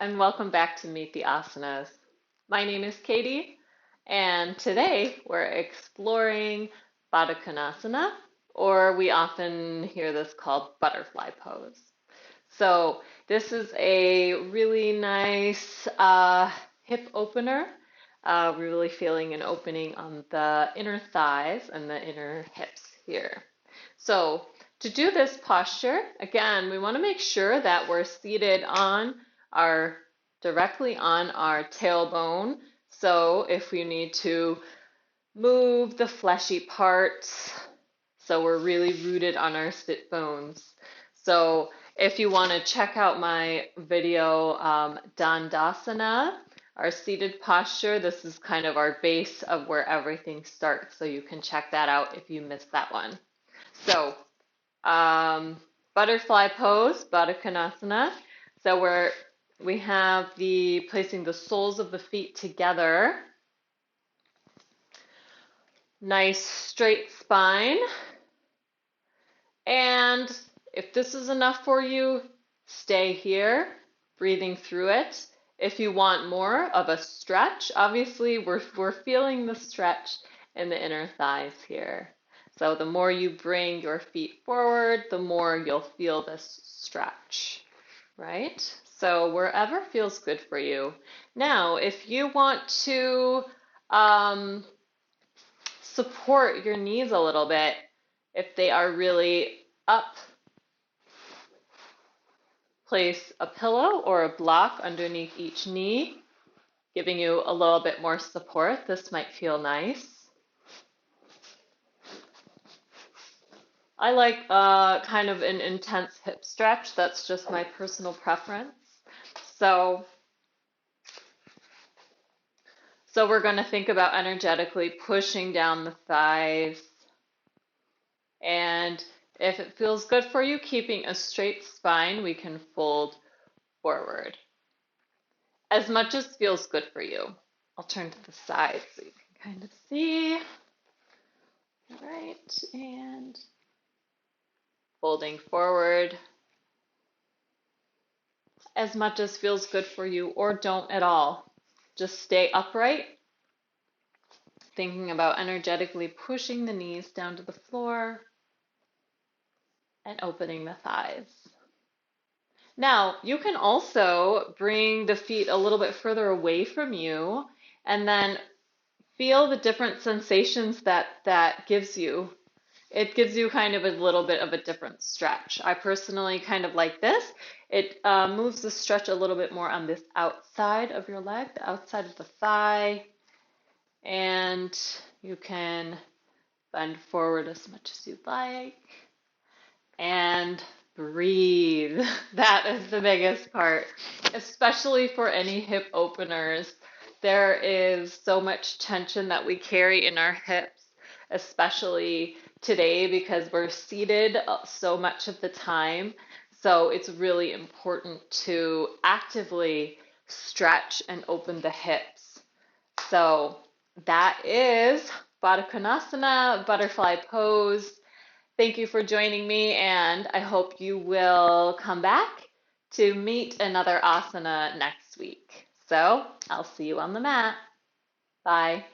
and welcome back to Meet the Asanas. My name is Katie, and today we're exploring Baddha Konasana, or we often hear this called butterfly pose. So, this is a really nice hip opener. We're really feeling an opening on the inner thighs and the inner hips here. So, to do this posture, again, we want to make sure that we're seated on our directly on our tailbone. So, if we need to move the fleshy parts, so we're really rooted on our sit bones. So, if you want to check out my video, Dandasana, our seated posture, this is kind of our base of where everything starts. So, you can check that out if you missed that one. So, butterfly pose, Baddha Konasana. So we have the placing the soles of the feet together. Nice straight spine. And if this is enough for you, stay here, breathing through it. If you want more of a stretch, obviously we're feeling the stretch in the inner thighs here. So the more you bring your feet forward, the more you'll feel this stretch, right? So wherever feels good for you. Now, if you want to support your knees a little bit, if they are really up, place a pillow or a block underneath each knee, giving you a little bit more support. This might feel nice. I like kind of an intense hip stretch. That's just my personal preference. So we're going to think about energetically pushing down the thighs. And if it feels good for you, keeping a straight spine, we can fold forward. As much as feels good for you. I'll turn to the side so you can kind of see. All right, and folding forward as much as feels good for you, or don't at all. Just stay upright, thinking about energetically pushing the knees down to the floor and opening the thighs. Now, you can also bring the feet a little bit further away from you and then feel the different sensations that gives you. It gives you kind of a little bit of a different stretch. I personally kind of like this. It moves the stretch a little bit more on this outside of your leg, the outside of the thigh. And you can bend forward as much as you'd like. And breathe. That is the biggest part, especially for any hip openers. There is so much tension that we carry in our hips, especially today because we're seated so much of the time. So it's really important to actively stretch and open the hips. So that is Baddha Konasana, butterfly pose. Thank you for joining me, and I hope you will come back to meet another asana next week. So I'll see you on the mat. Bye.